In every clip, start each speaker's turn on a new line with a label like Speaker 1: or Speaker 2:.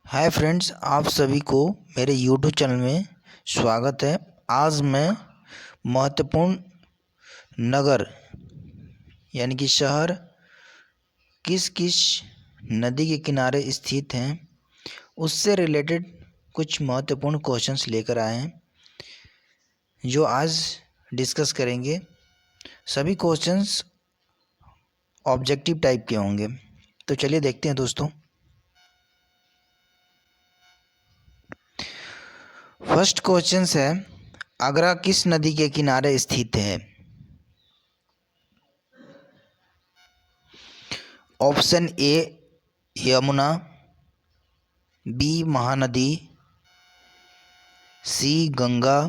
Speaker 1: Hi friends, आप सभी को मेरे यूट्यूब चैनल में स्वागत है। आज मैं महत्वपूर्ण नगर यानी कि शहर किस किस नदी के किनारे स्थित हैं उससे रिलेटेड कुछ महत्वपूर्ण क्वेश्चंस लेकर आए हैं जो आज डिस्कस करेंगे। सभी क्वेश्चंस ऑब्जेक्टिव टाइप के होंगे, तो चलिए देखते हैं दोस्तों। फर्स्ट क्वेश्चन है, आगरा किस नदी के किनारे स्थित है? Option A Yamuna, B Mahanadi, C Ganga,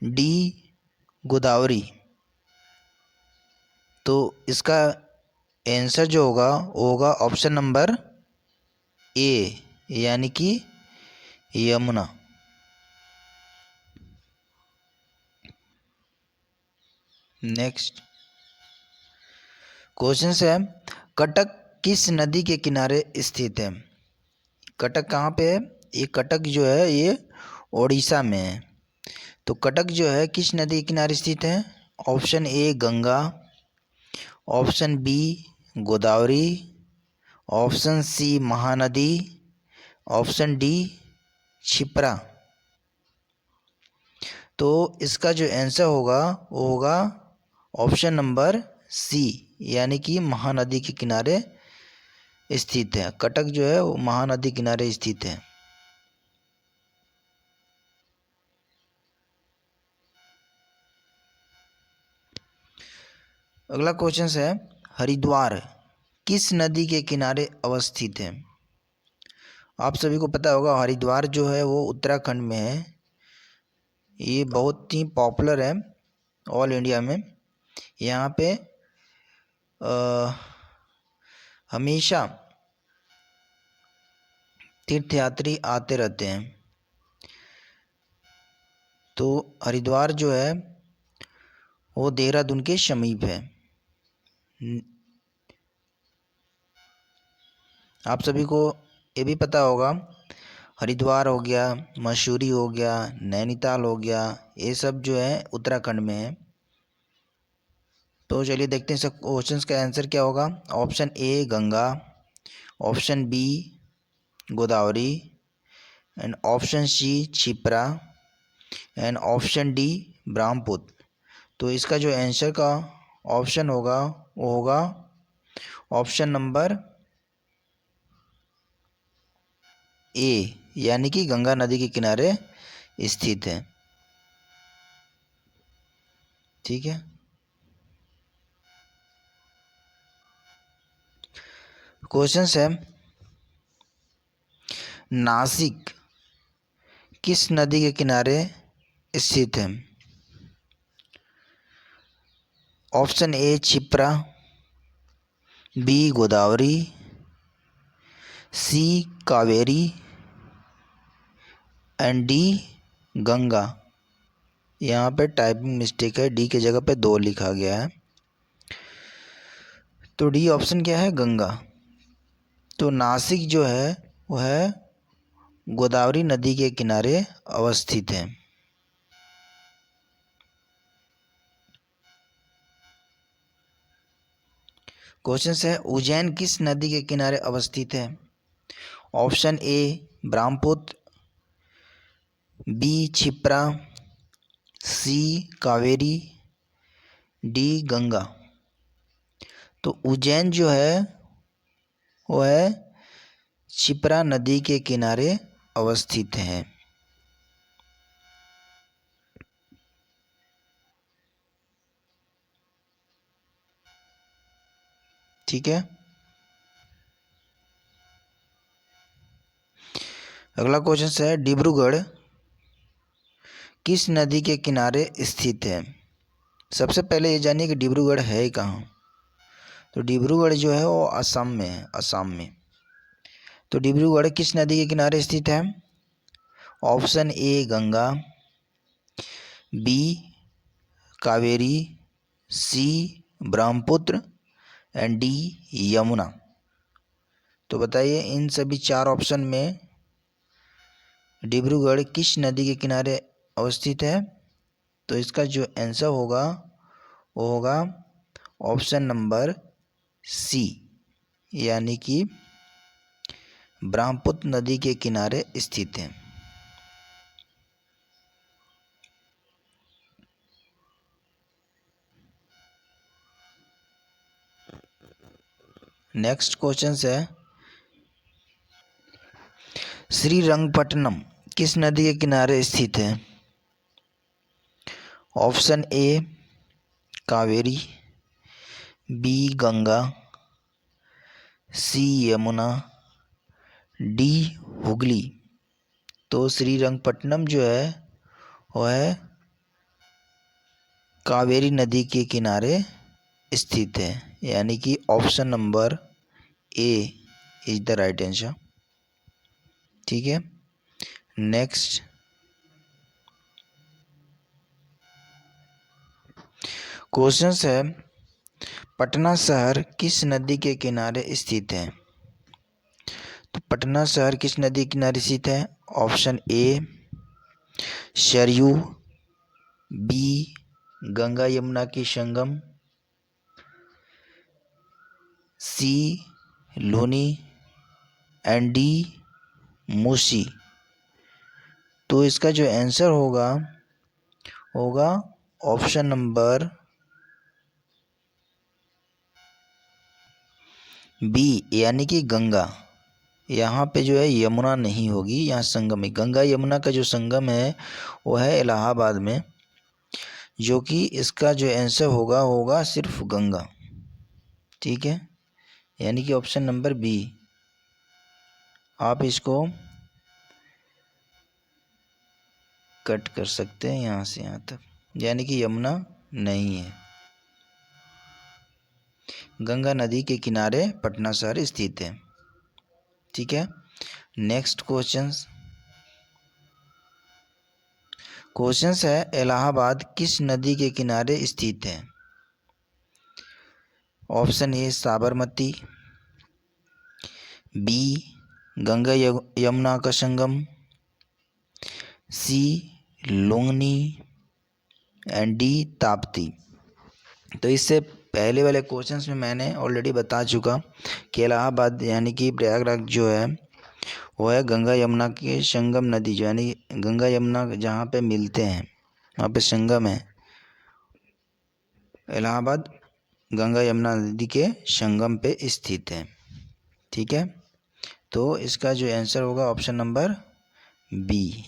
Speaker 1: D Godavari. तो इसका आंसर जो होगा वो होगा ऑप्शन नंबर ए यानी कि यमुना। नेक्स्ट क्वेश्चन है, कटक किस नदी के किनारे स्थित है? कटक कहाँ पे है? ये कटक जो है ये उड़ीसा में है। तो कटक जो है किस नदी के किनारे स्थित है? Option A Ganga, option B Godavari, option C Mahanadi, option D Kshipra. तो इसका जो आंसर होगा वो होगा ऑप्शन नंबर सी यानी कि महानदी के किनारे स्थित है। कटक जो है वो महानदी किनारे स्थित है। अगला क्वेश्चन है, हरिद्वार किस नदी के किनारे अवस्थित है? आप सभी को पता होगा हरिद्वार जो है वो उत्तराखंड में है। ये बहुत ही पॉपुलर है ऑल इंडिया में। यहाँ पे हमेशा तीर्थयात्री आते रहते हैं। तो हरिद्वार जो है वो देहरादून के समीप है। आप सभी को ये भी पता होगा हरिद्वार हो गया, मसूरी हो गया, नैनीताल हो गया, ये सब जो है उत्तराखंड में है। तो चलिए देखते हैं सब क्वेश्चन का आंसर क्या होगा। Option A Ganga, option B Godavari, and option C Kshipra, and option D Brahmaputra. तो इसका जो आंसर का ऑप्शन होगा वो होगा ऑप्शन नंबर ए यानी कि गंगा नदी के किनारे स्थित है। ठीक है। क्वेश्चन है, नासिक किस नदी के किनारे स्थित है? Option A Kshipra, B Godavari, C Kaveri, and D Ganga. यहाँ पे टाइपिंग मिस्टेक है, डी की जगह पे 2 लिखा गया है। तो डी ऑप्शन क्या है? गंगा। तो नासिक जो है वह गोदावरी नदी के किनारे अवस्थित है। क्वेश्चन है, उज्जैन किस नदी के किनारे अवस्थित है? Option A Brahmaputra, B Kshipra, C Kaveri, D Ganga. तो उज्जैन जो है वह क्षिप्रा नदी के किनारे अवस्थित है। ठीक है। अगला क्वेश्चन है, डिब्रूगढ़ किस नदी के किनारे स्थित है? सबसे पहले ये जानिए कि डिब्रूगढ़ है कहाँ। तो डिब्रूगढ़ जो है वो असम में है, असम में। तो डिब्रूगढ़ किस नदी के किनारे स्थित है? Option A Ganga, B Kaveri, C Brahmaputra, and D Yamuna. तो बताइए इन सभी चार ऑप्शन में डिब्रूगढ़ किस नदी के किनारे अवस्थित है? तो इसका जो आंसर होगा वो होगा ऑप्शन नंबर सी, यानी कि ब्रह्मपुत्र नदी के किनारे स्थित है। नेक्स्ट क्वेश्चन है, श्रीरंगपट्टनम किस नदी के किनारे स्थित है? Option A Kaveri, B Ganga, C Yamuna, D Hooghly. तो श्रीरंगपट्टनम जो है वह है कावेरी नदी के किनारे स्थित है, यानी कि option number A is the right answer. ठीक है, नेक्स्ट क्वेश्चन है, पटना शहर किस नदी के किनारे स्थित है? तो पटना शहर किस नदी के किनारे स्थित है? Option A Saryu, B Ganga Yamuna की संगम, C Luni and D Musi. तो इसका जो आंसर होगा ऑप्शन नंबर बी, यानी कि गंगा। यहाँ पे जो है यमुना नहीं होगी, यहाँ संगम है। गंगा यमुना का जो संगम है वो है इलाहाबाद में, जो कि इसका जो आंसर होगा सिर्फ गंगा। ठीक है, यानी कि ऑप्शन नंबर बी। आप इसको कट कर सकते हैं यहाँ से यहाँ तक, यानी कि यमुना नहीं है। गंगा नदी के किनारे पटना शहर स्थित है। ठीक है, नेक्स्ट क्वेश्चन है, इलाहाबाद किस नदी के किनारे स्थित है? Option A Sabarmati, B Ganga Yamuna का संगम, C Lungni and D Tapti. तो इससे पहले वाले क्वेश्चंस में मैंने ऑलरेडी बता चुका कि इलाहाबाद यानी कि प्रयागराज जो है वो है गंगा यमुना की संगम नदी, जो यानी गंगा यमुना जहाँ पे मिलते हैं वहाँ पे संगम है। इलाहाबाद गंगा यमुना नदी के संगम पे स्थित है। ठीक है, तो इसका जो आंसर होगा ऑप्शन नंबर बी।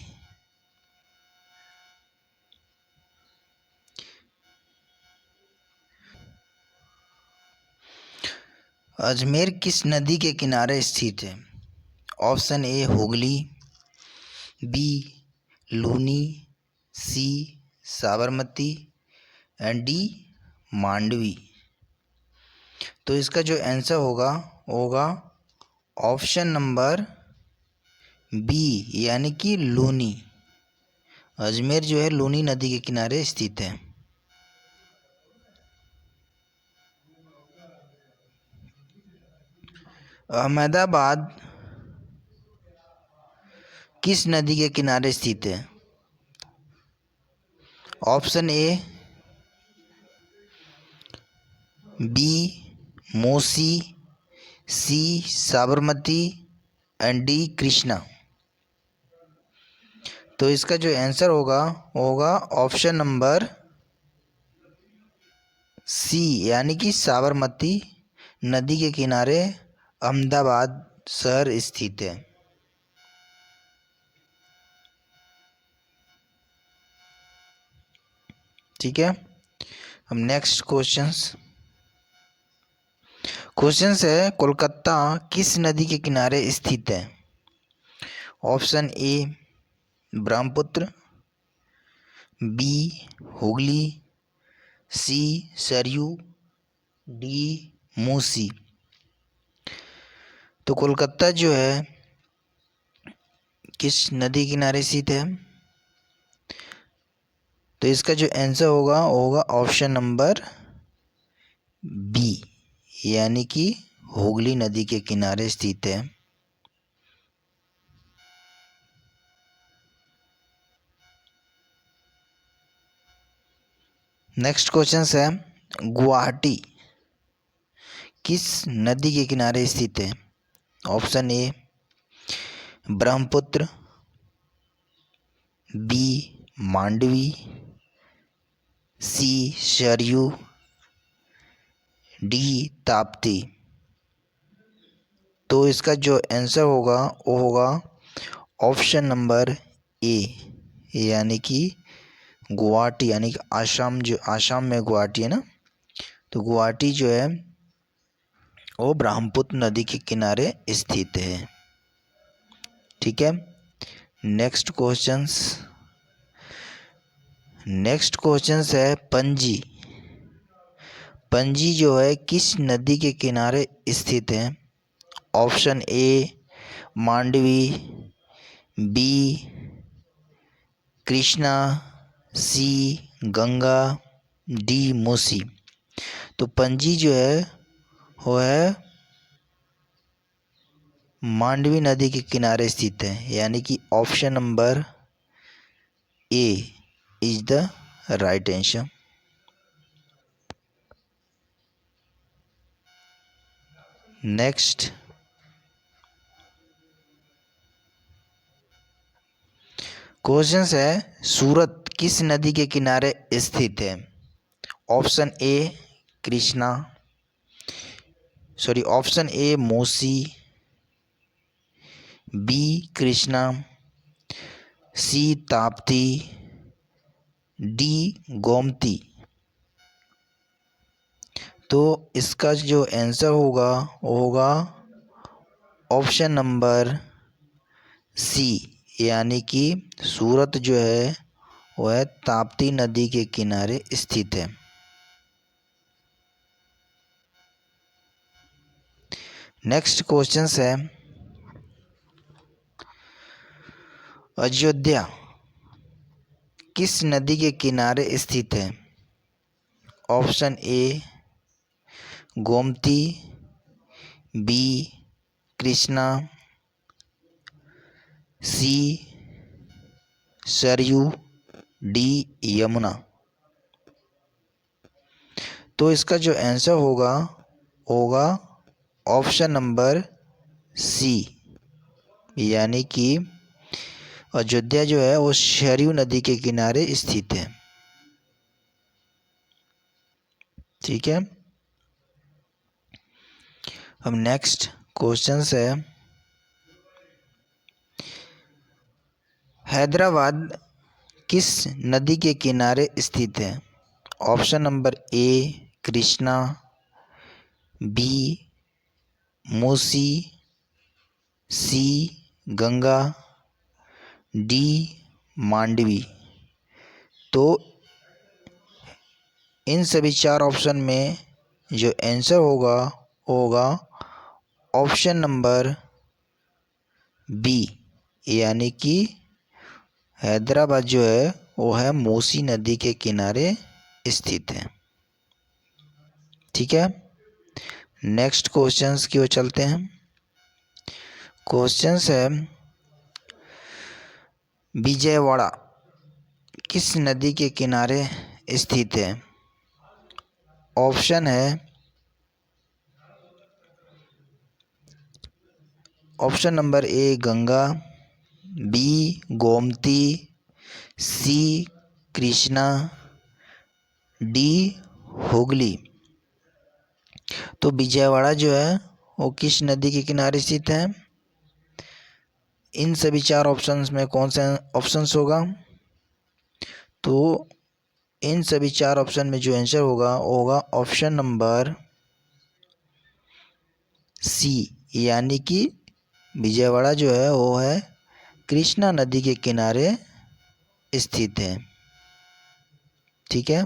Speaker 1: अजमेर किस नदी के किनारे स्थित है? Option A Hooghly, B Luni, C Sabarmati and D Mandovi. तो इसका जो आंसर होगा ऑप्शन नंबर बी, यानी कि लूनी। अजमेर जो है लूनी नदी के किनारे स्थित है। अहमदाबाद किस नदी के किनारे स्थित है? Option A B Musi, C Sabarmati and D Krishna. तो इसका जो आंसर होगा ऑप्शन नंबर सी, यानी कि साबरमती नदी के किनारे अहमदाबाद शहर स्थित है। ठीक है, हम नेक्स्ट क्वेश्चन है, कोलकाता किस नदी के किनारे स्थित है? Option A Brahmaputra, B Hooghly, C Saryu, D Musi. तो कोलकाता जो है किस नदी के किनारे स्थित है? तो इसका जो आंसर होगा ऑप्शन नंबर बी, यानी कि हुगली नदी के किनारे स्थित है? नेक्स्ट क्वेश्चन है, गुवाहाटी किस नदी के किनारे स्थित है? Option A Brahmaputra, B Mandovi, C Saryu, D Tapti. तो इसका जो आंसर होगा वो होगा ऑप्शन नंबर ए, यानी कि गुवाहाटी, यानी कि आसाम, जो आसाम में गुवाहाटी है ना, तो गुवाहाटी जो है वो ब्रह्मपुत्र नदी के किनारे स्थित है। ठीक है। नेक्स्ट क्वेश्चंस है पणजी। पणजी जो है किस नदी के किनारे स्थित है? Option A Mandovi, B Krishna, C Ganga, D Musi. तो पणजी जो है वो है मांडवी नदी के किनारे स्थित है, यानी कि option number A is the right answer. Next question है, सूरत किस नदी के किनारे स्थित है? Option A Krishna, option A Musi, B Krishna, C Tapti, D Gomti. तो इसका जो आंसर होगा वो होगा ऑप्शन नंबर सी, यानी कि सूरत जो है वह ताप्ती नदी के किनारे स्थित है। नेक्स्ट क्वेश्चन है, अयोध्या किस नदी के किनारे स्थित है? Option A Gomti, B Krishna, C Saryu, D Yamuna. तो इसका जो आंसर होगा ऑप्शन नंबर सी, यानी कि अयोध्या जो है वो सरयू नदी के किनारे स्थित है। ठीक है। अब नेक्स्ट क्वेश्चन है, हैदराबाद किस नदी के किनारे स्थित है? Option number A Krishna, B Musi, C Ganga, D Mandovi. तो इन सभी चार ऑप्शन में जो आंसर होगा ऑप्शन नंबर बी, यानी कि हैदराबाद जो है वो है मूसी नदी के किनारे स्थित है। ठीक है। नेक्स्ट क्वेश्चंस की ओर चलते हैं। क्वेश्चंस है, विजयवाड़ा किस नदी के किनारे स्थित है? ऑप्शन है option number A Ganga, B Gomti, C Krishna, D Hooghly. तो विजयवाड़ा जो है वो किस नदी के किनारे स्थित है? इन सभी चार ऑप्शंस में कौन सा ऑप्शंस होगा? तो इन सभी चार ऑप्शन में जो आंसर होगा ऑप्शन नंबर सी, यानी कि विजयवाड़ा जो है वो है कृष्णा नदी के किनारे स्थित है। ठीक है।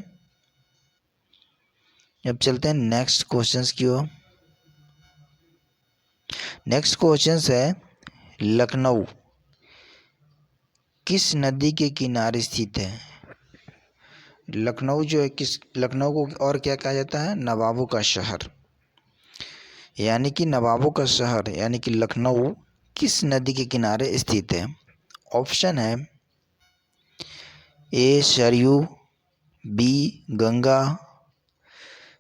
Speaker 1: अब चलते हैं नेक्स्ट क्वेश्चंस की ओर। नेक्स्ट क्वेश्चंस है, लखनऊ किस नदी के किनारे स्थित है? लखनऊ जो है लखनऊ को और क्या कहा जाता है? नवाबों का शहर, यानी कि नवाबों का शहर यानी कि लखनऊ किस नदी के किनारे स्थित है? ऑप्शन है ए सरयू, बी गंगा,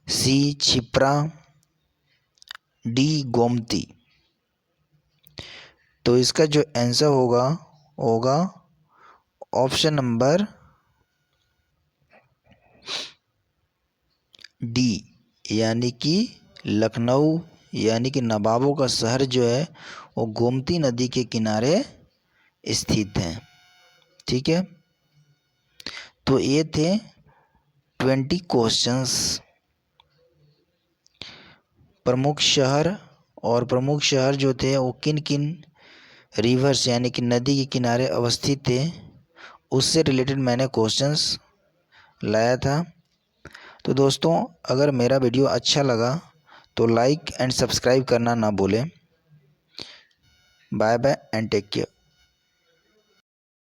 Speaker 1: सी क्षिप्रा, डी गोमती। तो इसका जो आंसर होगा होगा ऑप्शन नंबर डी, यानी कि लखनऊ यानी कि नवाबों का शहर जो है वो गोमती नदी के किनारे स्थित है। ठीक है, तो ये थे 20 क्वेश्चंस। प्रमुख शहर और प्रमुख शहर जो थे वो किन किन रिवर्स यानी कि नदी के किनारे अवस्थित थे, उससे रिलेटेड मैंने क्वेश्चंस लाया था। तो दोस्तों, अगर मेरा वीडियो अच्छा लगा तो लाइक एंड सब्सक्राइब करना ना भूलें। Bye bye and take care.